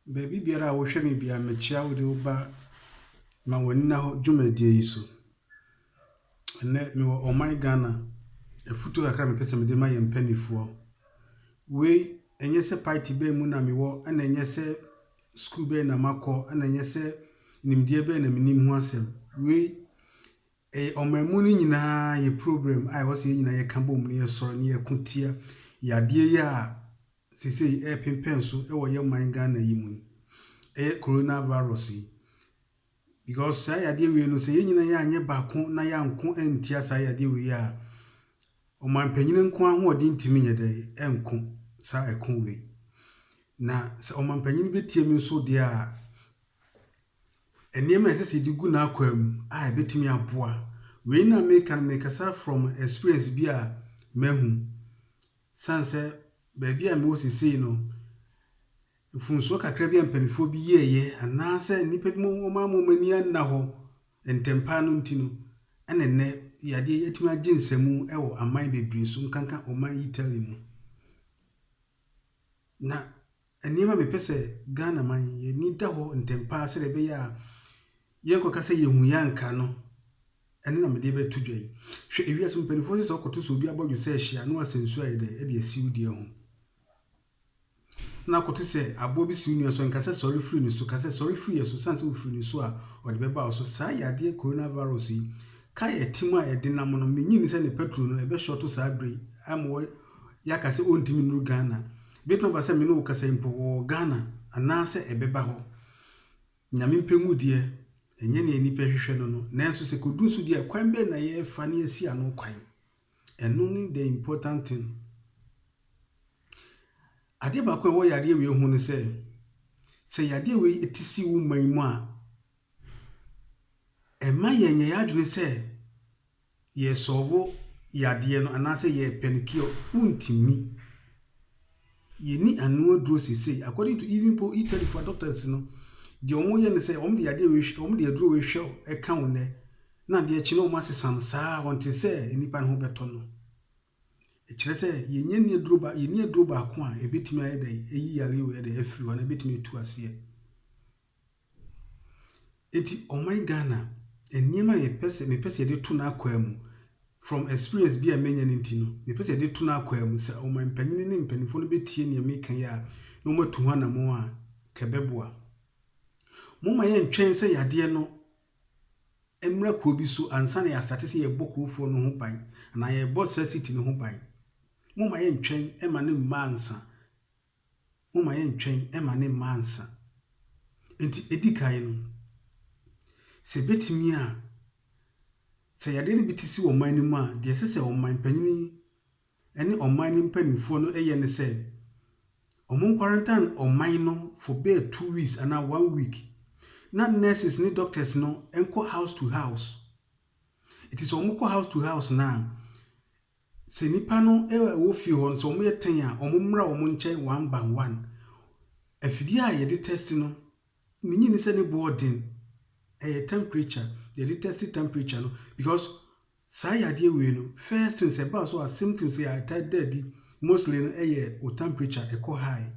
Baby biara wo hwe me bia me chia wo de oba ma wani na ho dwumadie yi so. Ene me wo oman Ghana efutu akra me pese me de ma ye mpanifo. We enye se party be mu na me wo na enye se school be na makọ na enye se nimdie be na menim ho asem. We omamu ni nyina ye problem ai wo se nyina ye ka bom ne ye soro ne ye kutia yade ya sisi pempen so wo ye man Ghana yi mu coronavirus yi because say yade we no say nyina ya anye baako na ya nko entia say yade we ya o man panyine nko ahoɔden ntimi nyede enko sa ekon we na o man panyine betie mi so de a enema esese di gu na akwam a betimi aboa we na make kasa from experience bi a mahu sanse baby a me wo sisi no funso kakra bi ampanifo bi yeye anase nipa bi mo mani na ho entempa no ntino enene yade yetuma agi nsemu ewo aman bebre so nkanka oman Italy mu na enema me pese Ghana man ye ni da ho entempa se be ya ye kokasa ye hu yanka no ene na me de betu dwai hwe ewiase mpanifo se okoto so bi abodwo se ehia no asensu ayede e de asiu de ho na koto se abo bi si nua so nkase sorry free ni so kase sorry free so sanse wo free ni so a o de beba so sa yade coronavirus yi ka ye timu a ye de nam no menyi se ne petrol no e be short sa bre amwo ya kase ontimi nuru Ghana beto ba se me no kase mpo Ghana anase e beba ho nyame mpemu de enye ne nipa hwehwe no na enso se kodun so de kwan be na ye fa ne asi ano kwan eno ni the important thing. Ade ba ko wo yade we hu ne se yade we etisi wo man mu a ema yenye yadwene se ye solve yade no anase ye penikio untimi ye ni anu aduro sese according to even po Italy for doctors no de omo ye ne se omo de yade we omo de aduro we hwe e ka wo ne na de echi no omo asesam saa wonte se enipa no ho beto no ekire se yenye ni aduro ye ni aduro ba ko a ebetimi ayede eyi yale we de afiri wana ebetimi etu ase eti oman Ghana eniema ye pese me pese de tu na akwamu from experience bi a menya ntino me pese de tu na akwamu se oman panyine ne mpanifo no betie ne me kan ya no matu ho na mo a kebeboa mo ma ye ntwen se yade no emra ko bi so ansa na ya start se ye bokofo no ho ban na ye bot city no ho ban mo ma ye ntwen ema ne mansa mo ma ye ntwen ema ne mansa enti edikai no se betimi a se yade ne bitisi wo man ni mu a de se oman panyini ene oman ni mpanifo no eye ne se omon quarantine oman no for be 2 weeks and 1 week na nurses ni doctors no enko house to house it is omko house to house na se nipa no wo fi ho so omo yeten a omo mra omo nche one by one afidi a ye de test no minyi ni se ne boarding temperature they test temperature no because say yade we no first thing say ba so symptoms say dead mostly no o temperature e ko high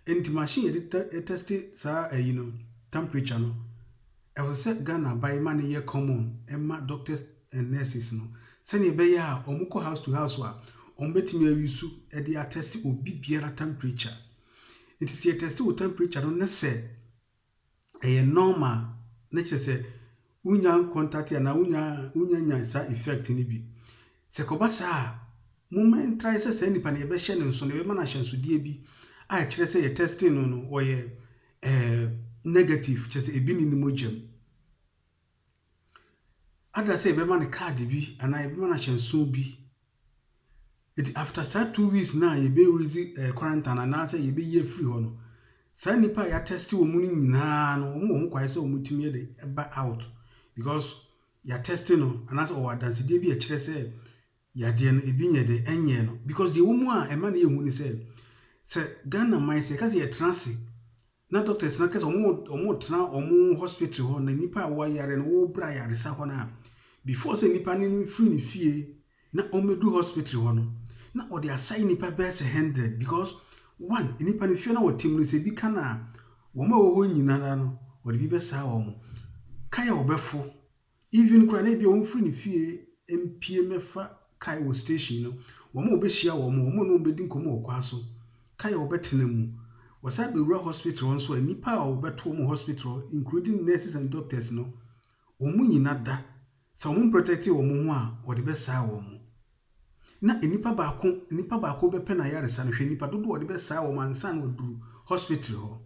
and machine they test sa temperature no e was set Ghana by man ye common emma doctors and nurses no say ne be ya omuko house to house wa ombetimi awisu e dey test obi biara temperature it is a test o temperature no ne say normal nature say unya contact ya na unya nyansa effect ni bi se ko basa moment try say nipa na be hye ne nso ne be ma na hyenso die bi a kire say ye testing no o ye negative che say ebi ni mogem ada say be ma ne card bi ana be ma na hyenso bi it after that 2 weeks na ye be release quarantine na say ye be ye free ho no sa nipa ya test wo mu ni nyina no wo ho kwai say wo mutimi de ba out because ya testing no anas o wadanse de bi a kire say ya de no ebi nye de enye no because de wo mu a ema na ye hu ni say Ghana man say cause ye transi na doctors na cause omo tran omo hospital ho na nipa wa yare no wo bra yare sa ho na before say nipa ni free ni fie na omedu hospital ho no na o de assign nipa best 100 because one nipa ne fie na wotim no se bi kana wo ma wo ho nyina no wo de bi be saa wo mo kaya obefo even kura na bi o mfiri ne fie mpie mefa kai wo station no wo ma obehia wo mo no bedi nkomo okwa so kaya obetena mu wo sa be wura hospital nso nipa a obeto mo hospital including nurses and doctors no wo mu nyina da sa wo protect wo mo ho a wo de be saa wo mo na nipa baako be pe na yaresa no hwe nipa dodo wo de be saa wo mansan wo duru hospital ho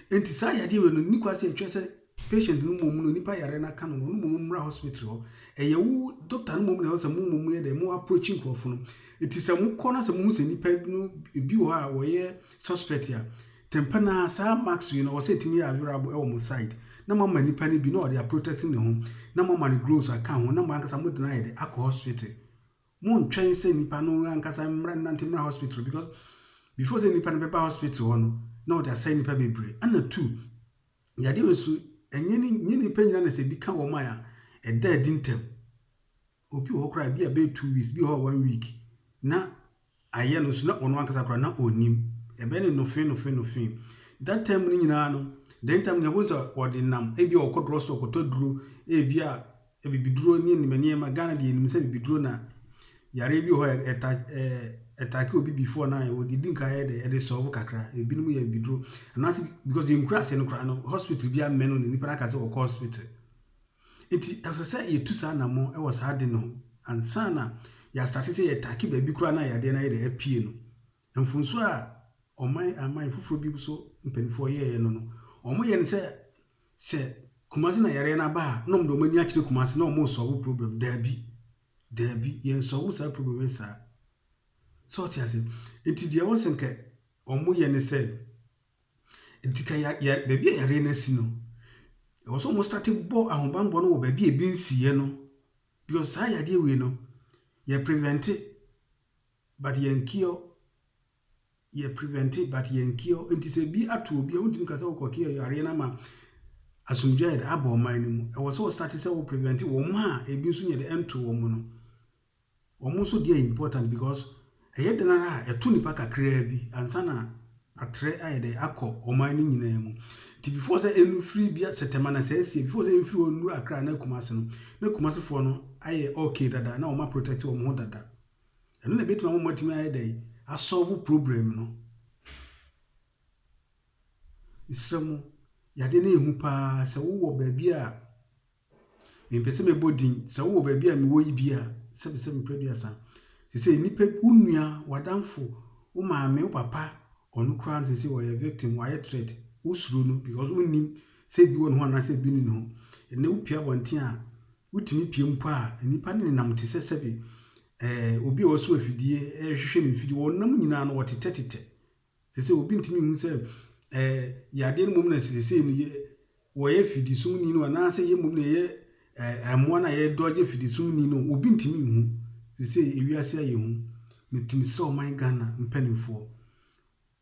enti saa yade we no ni kwase atwese patient no mom no nipa yare na kan no mom mra hospital ho eye wo doctor no mom na wo mom ye de mo approaching crofo no enti se mo kona se mo se nipa no bi wo a wo ye suspect ya tempa na saa max we no wo se timi available e wo mo side na mama nipa ni bi no they are protecting the home na mama ni gloves aka ho na mo ankasa mo deny de akọ hospital mo ntwen se nipa no ankasa mra nantimra hospital because before se nipa no be hospital no no they are saying nipa bebre and two yade we so enye ni nipa nyina na se bi ka wo maya e da dintem obi wo kra bi a be 2 weeks bi ho 1 week na aye no so na ono ankasa kra na onim e be ne no fin that time ni nyina no then time ne boza ordinam e bi okodro sto okotoduro e bi a e bibiduro ni nimani ma Ghana de nim se bibiduro na yare bi ho etake obi before na wo di dinka ye de solve kakra e binum ye biduro and because the crash no kra no hospital bi ameno ni nipa ka se hospital enti say ye tusa na mo e was hard no ansa na ya start say ye take ba bi kra na ya de na ye de apie no mfunso a amai fufuro bi so mpenfo ye no omo ye ne se kumasi na yare na ba no mdo mani akire kumasi na omo solve problem dabi ye solve sa problem sa so ti ase enti dia wo senke omo ye ne se enti ka ya baby yare na si no e was almost started bo ahobambo no wo baby e bi nsiye no because sa ya de we no ye prevent it but ye cure enti se bi atu obi a wontin ka se wo kokie yare na ma asumdwa ya aba o man mu e was all started se wo prevent wo ma e bi nso ye de ento wo mu no wo mu so dey important because eye de na etu nipa kakra bi ansa na atre aye de akọ o man ni nyina mu ti before say enu free bia setema na say sie before say free onu akra na kumase no na kumase fo no aye okay dada na o ma protect o mu dada enu na betima mo matimi aye de a solve problem no isramu yade na ehu pa se wo ba bia me pese me bodin se wo ba bia me wo yi bia se me producer se nipa unua wadamfo wo maame wo papa onu kra no se wo ye victim wo ye threat wo suro no because unim se bi won ho na se bi ni no ene wo pia bonten a wutimi pie mpo a nipa ne nam te se sebi obi a waso afidie hwehwe ne fidie wonam nyina no wotetete se obi ntimi hu se yade no mum na se ni wo ye fidie sum ni no na se ye mum na ye amoa na ye doje fidie sum ni no obi ntimi hu se ewiase aye hu metimi se o man Ghana mpanimfo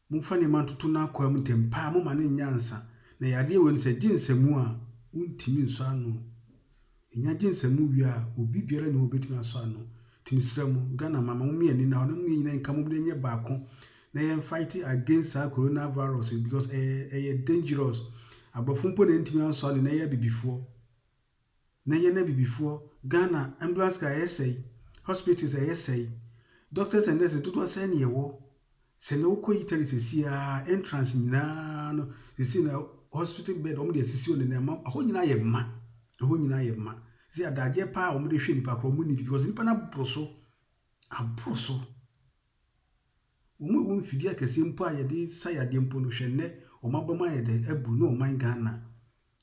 mumfa ne mantoto na akwa mu tempa mo ma ne nyansa na yade we no se ginsemu a untimi nso ano enya ginsemu wi a obi biara ne obetimi aso ano timisramu Ghana mama mumie ni na ono nyina nka mu de nye baako na yen fight against coronavirus because dangerous abofumpo na ntimi anso na ye bibifo Ghana ambulance ka yesai hospitals yesai doctors and nurses to say ne wo se na uko yitari sesia entrance nyina no sesi na hospital bed om de sesi on na ma ho nyina ye ma se adaje pa om de hwe nipa kro mu ni because nipa na broso abroso omo mfidi akese mpo ayede sayade mpo no hwenne omabama ayede abu no man Ghana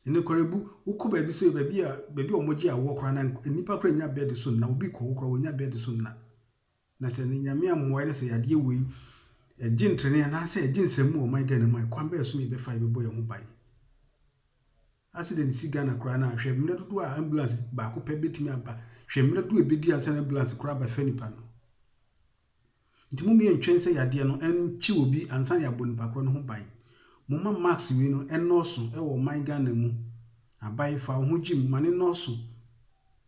ene korebu uko ba bi so ba bi omoji awo kra na nipa kra nya bed so na obi ko kra wonya bed so na se ne nyame amoa ne se yade we gintrene na se ginsemu o man Ghana man kwamba so me be fa be boy ho bai accident si Ghana kra na hwe mne dodo a ambulance ba ko pe betimi aba hwe mne dodo ebedi ansa na ambulance kra ba fa nipa no ntimu mi entwen se yade no enchi obi ansa ya bo nipa kra no ho bai mumma max we no enoso e wo man Ghana mu abai fa ho jim mane noso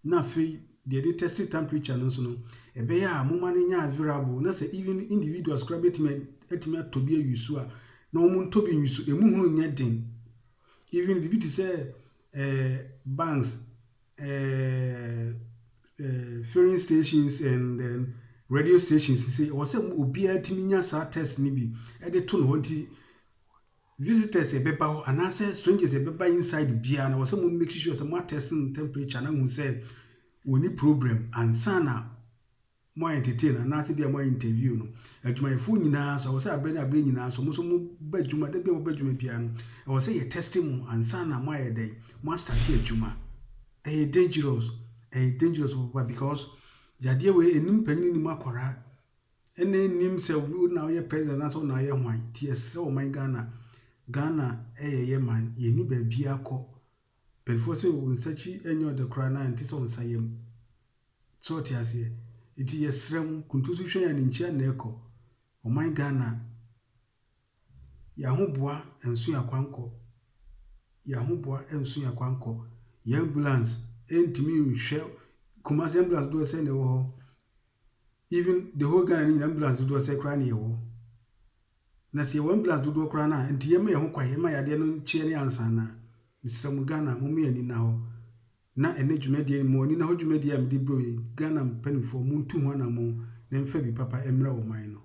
na fe the testing temperature no so no e be ya moma no nya available na say even individuals crab etime to be use a na omo to be use emu hunu nya den even the bit say banks filling stations and then radio stations say o say obi atimi nya sa test ni bi e de to no nti visitors ebeba ho and say strangers ebeba inside bia na o say mo make sure say mo testing temperature na hu say woni problem ansana mo entertain and say bia mo interview no adwumayefo nyina so o say abere nyina so mo so mo ba adwuma de bia mo ba adwuma bia no o say ye testing mo ansana mo ayedai mo start adwuma dangerous because yade we enim panin ni makora ene nim se na ye president na so na ye hwan ties o my Ghana ye man ye ni ba bia akọ penfo se wo nsachi enyo de kra na nti so nsayem so ties ye iti yesrem kuntusu hwe ya ni nchia na ekọ o my Ghana ya hoboa enso yakwankọ ya ambulance entimi hwe Kumasi ambulance do say ne wo even the whole Ghana ambulance do say kra na ye wo na se ambulance do kra na enti ye ma ye ho kwaye ma yade no chie ne ansa na Mr. Mugana mo me ani na ho na ene dwumadi mo ni na ho dwumadi am di bro Ghana mpanifo mo ntu ho na mo na mfa bi papa emra wo man no